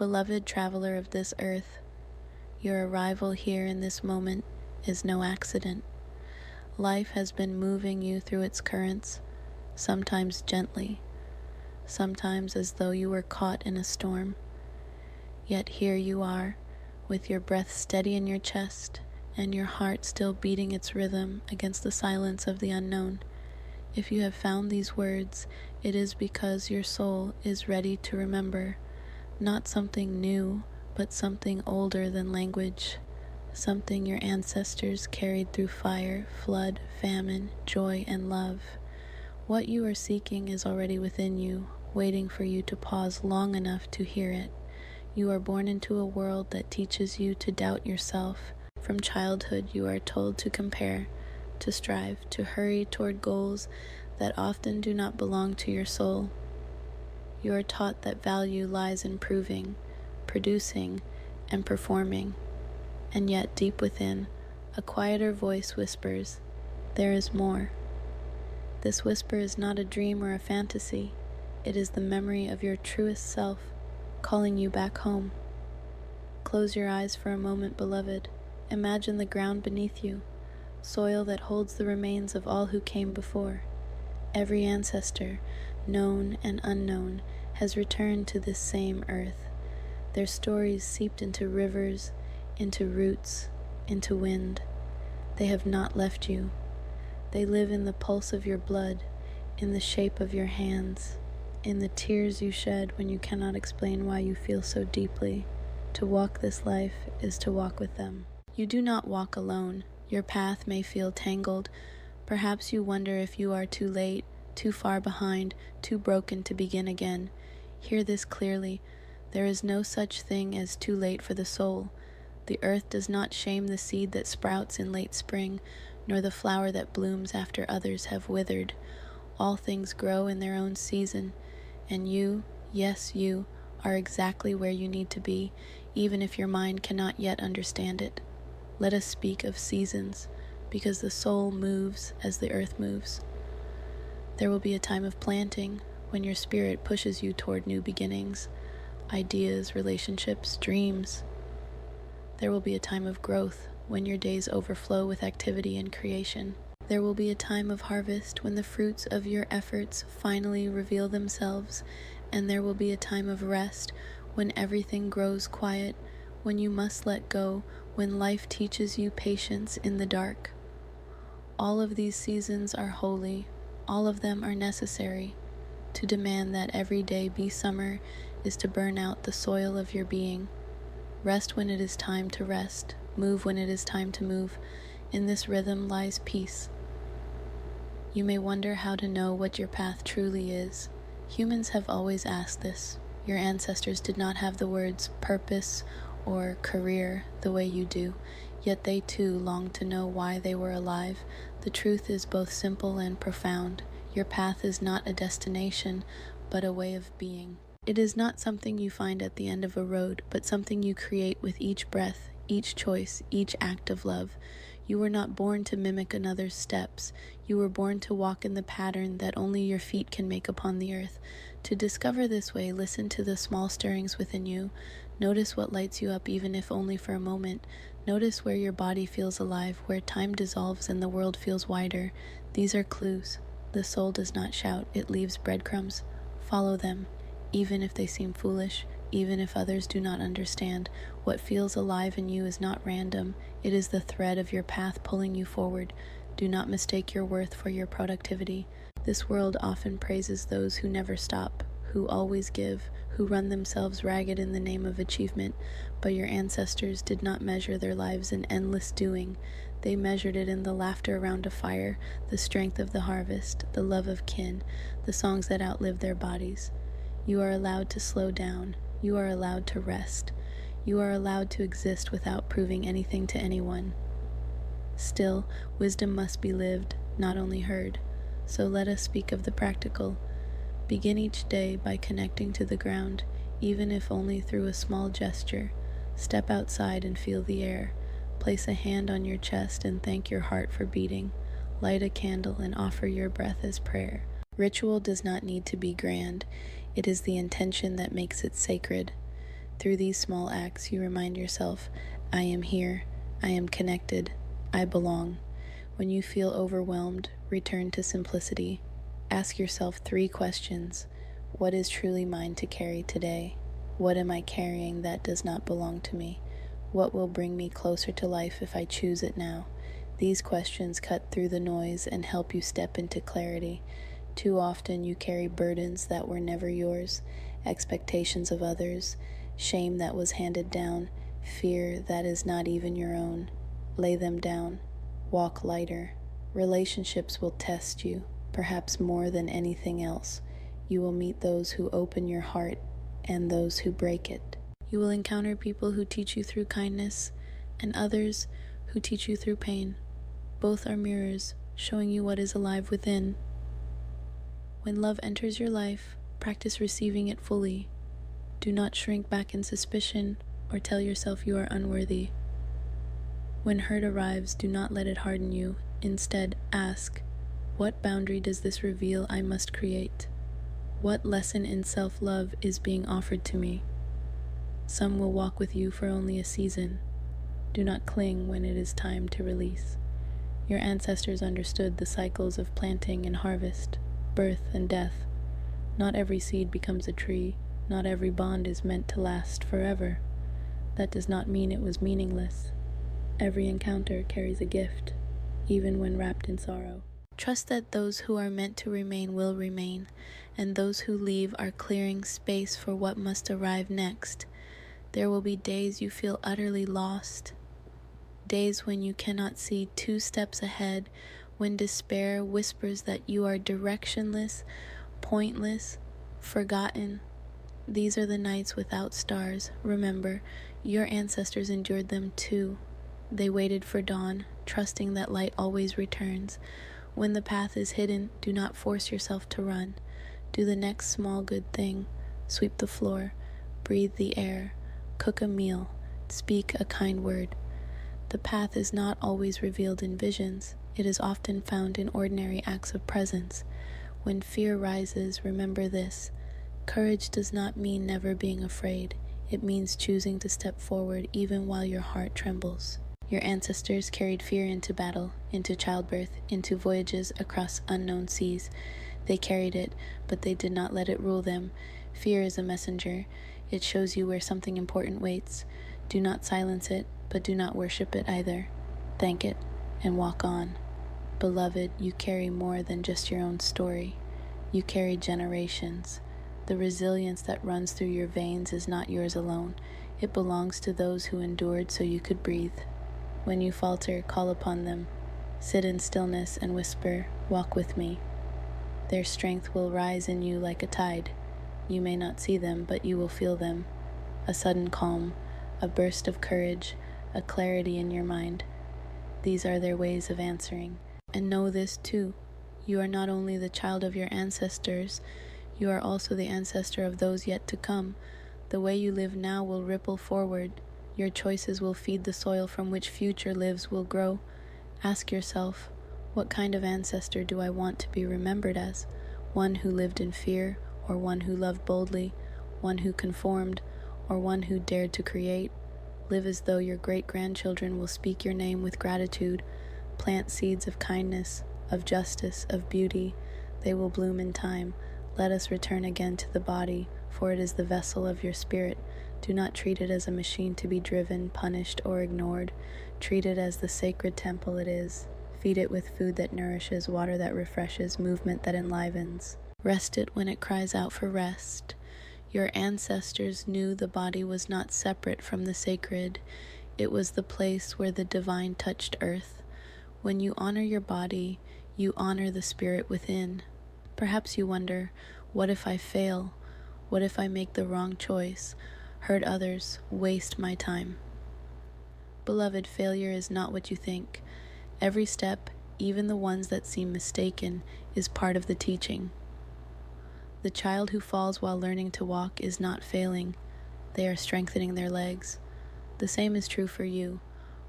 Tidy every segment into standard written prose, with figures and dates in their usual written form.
Beloved traveler of this earth, your arrival here in this moment is no accident. Life has been moving you through its currents, sometimes gently, sometimes as though you were caught in a storm. Yet here you are, with your breath steady in your chest and your heart still beating its rhythm against the silence of the unknown. If you have found these words, it is because your soul is ready to remember, not something new, but something older than language, something your ancestors carried through fire, flood, famine, joy, and love. What you are seeking is already within you, waiting for you to pause long enough to hear it. You are born into a world that teaches you to doubt yourself. From childhood, you are told to compare, to strive, to hurry toward goals that often do not belong to your soul. You are taught that value lies in proving, producing, and performing. And yet, deep within, a quieter voice whispers, "There is more." This whisper is not a dream or a fantasy. It is the memory of your truest self, calling you back home. Close your eyes for a moment, beloved. Imagine the ground beneath you, soil that holds the remains of all who came before. Every ancestor, known and unknown, has returned to this same earth. Their stories seeped into rivers, into roots, into wind. They have not left you. They live in the pulse of your blood, in the shape of your hands, in the tears you shed when you cannot explain why you feel so deeply. To walk this life is to walk with them. You do not walk alone. Your path may feel tangled. Perhaps you wonder if you are too late, too far behind, too broken to begin again. Hear this clearly. There is no such thing as too late for the soul. The earth does not shame the seed that sprouts in late spring, nor the flower that blooms after others have withered. All things grow in their own season, and you, yes, you, are exactly where you need to be, even if your mind cannot yet understand it. Let us speak of seasons, because the soul moves as the earth moves. There will be a time of planting, when your spirit pushes you toward new beginnings, ideas, relationships, dreams. There will be a time of growth, when your days overflow with activity and creation. There will be a time of harvest, when the fruits of your efforts finally reveal themselves, and there will be a time of rest, when everything grows quiet, when you must let go, when life teaches you patience in the dark. All of these seasons are holy, all of them are necessary. To demand that every day be summer is to burn out the soil of your being. Rest when it is time to rest, move when it is time to move. In this rhythm lies peace. You may wonder how to know what your path truly is. Humans have always asked this. Your ancestors did not have the words purpose or career the way you do, yet they too longed to know why they were alive. The truth is both simple and profound. Your path is not a destination, but a way of being. It is not something you find at the end of a road, but something you create with each breath, each choice, each act of love. You were not born to mimic another's steps. You were born to walk in the pattern that only your feet can make upon the earth. To discover this way, listen to the small stirrings within you. Notice what lights you up, even if only for a moment. Notice where your body feels alive, where time dissolves and the world feels wider. These are clues. The soul does not shout, it leaves breadcrumbs. Follow them, even if they seem foolish, even if others do not understand. What feels alive in you is not random. It is the thread of your path pulling you forward. Do not mistake your worth for your productivity. This world often praises those who never stop, who always give, who run themselves ragged in the name of achievement. But your ancestors did not measure their lives in endless doing. They measured it in the laughter around a fire, the strength of the harvest, the love of kin, the songs that outlive their bodies. You are allowed to slow down. You are allowed to rest. You are allowed to exist without proving anything to anyone. Still, wisdom must be lived, not only heard. So let us speak of the practical. Begin each day by connecting to the ground, even if only through a small gesture. Step outside and feel the air. Place a hand on your chest and thank your heart for beating. Light a candle and offer your breath as prayer. Ritual does not need to be grand. It is the intention that makes it sacred. Through these small acts, you remind yourself, I am here, I am connected, I belong. When you feel overwhelmed, return to simplicity. Ask yourself 3 questions. What is truly mine to carry today? What am I carrying that does not belong to me? What will bring me closer to life if I choose it now? These questions cut through the noise and help you step into clarity. Too often you carry burdens that were never yours, expectations of others, shame that was handed down, fear that is not even your own. Lay them down. Walk lighter. Relationships will test you, perhaps more than anything else. You will meet those who open your heart and those who break it. You will encounter people who teach you through kindness and others who teach you through pain. Both are mirrors showing you what is alive within. When love enters your life, practice receiving it fully. Do not shrink back in suspicion or tell yourself you are unworthy. When hurt arrives, do not let it harden you. Instead, ask, what boundary does this reveal I must create? What lesson in self-love is being offered to me? Some will walk with you for only a season. Do not cling when it is time to release. Your ancestors understood the cycles of planting and harvest, birth and death. Not every seed becomes a tree. Not every bond is meant to last forever. That does not mean it was meaningless. Every encounter carries a gift, even when wrapped in sorrow. Trust that those who are meant to remain will remain, and those who leave are clearing space for what must arrive next. There will be days you feel utterly lost, days when you cannot see 2 steps ahead, when despair whispers that you are directionless, pointless, forgotten. These are the nights without stars. Remember, your ancestors endured them too. They waited for dawn, trusting that light always returns. When the path is hidden, do not force yourself to run. Do the next small good thing. Sweep the floor, breathe the air, cook a meal, speak a kind word. The path is not always revealed in visions. It is often found in ordinary acts of presence. When fear rises, remember this. Courage does not mean never being afraid. It means choosing to step forward even while your heart trembles. Your ancestors carried fear into battle, into childbirth, into voyages across unknown seas. They carried it, but they did not let it rule them. Fear is a messenger. It shows you where something important waits. Do not silence it, but do not worship it either. Thank it and walk on. Beloved, you carry more than just your own story. You carry generations. The resilience that runs through your veins is not yours alone. It belongs to those who endured so you could breathe. When you falter, call upon them. Sit in stillness and whisper, walk with me. Their strength will rise in you like a tide. You may not see them, but you will feel them. A sudden calm, a burst of courage, a clarity in your mind. These are their ways of answering. And know this too. You are not only the child of your ancestors, you are also the ancestor of those yet to come. The way you live now will ripple forward. Your choices will feed the soil from which future lives will grow. Ask yourself, what kind of ancestor do I want to be remembered as? One who lived in fear, or one who loved boldly, one who conformed, or one who dared to create? Live as though your great-grandchildren will speak your name with gratitude. Plant seeds of kindness, of justice, of beauty. They will bloom in time. Let us return again to the body, for it is the vessel of your spirit. Do not treat it as a machine to be driven, punished, or ignored. Treat it as the sacred temple it is. Feed it with food that nourishes, water that refreshes, movement that enlivens. Rest it when it cries out for rest. Your ancestors knew the body was not separate from the sacred. It was the place where the divine touched earth. When you honor your body, you honor the spirit within. Perhaps you wonder, what if I fail? What if I make the wrong choice? Hurt others, waste my time? Beloved, failure is not what you think. Every step, even the ones that seem mistaken, is part of the teaching. The child who falls while learning to walk is not failing. They are strengthening their legs. The same is true for you.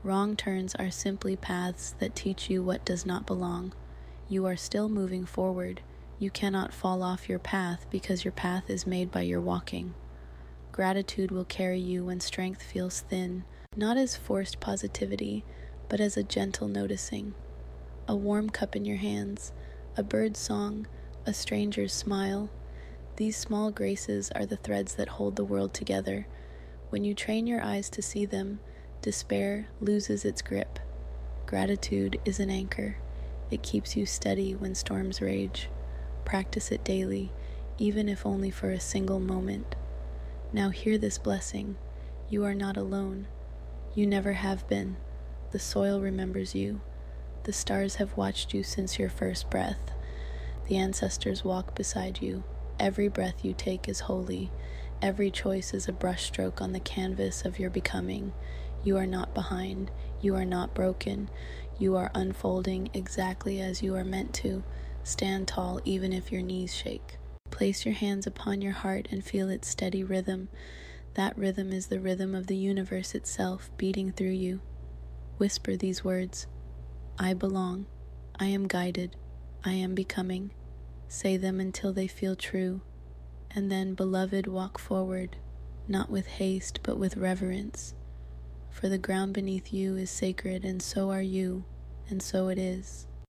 Wrong turns are simply paths that teach you what does not belong. You are still moving forward. You cannot fall off your path because your path is made by your walking. Gratitude will carry you when strength feels thin, not as forced positivity, but as a gentle noticing. A warm cup in your hands, a bird's song, a stranger's smile. These small graces are the threads that hold the world together. When you train your eyes to see them, despair loses its grip. Gratitude is an anchor. It keeps you steady when storms rage. Practice it daily, even if only for a single moment. Now hear this blessing. You are not alone. You never have been. The soil remembers you. The stars have watched you since your first breath. The ancestors walk beside you. Every breath you take is holy. Every choice is a brushstroke on the canvas of your becoming. You are not behind. You are not broken. You are unfolding exactly as you are meant to. Stand tall even if your knees shake. Place your hands upon your heart and feel its steady rhythm. That rhythm is the rhythm of the universe itself beating through you. Whisper these words. I belong. I am guided. I am becoming. Say them until they feel true. And then, beloved, walk forward, not with haste, but with reverence. For the ground beneath you is sacred, and so are you, and so it is.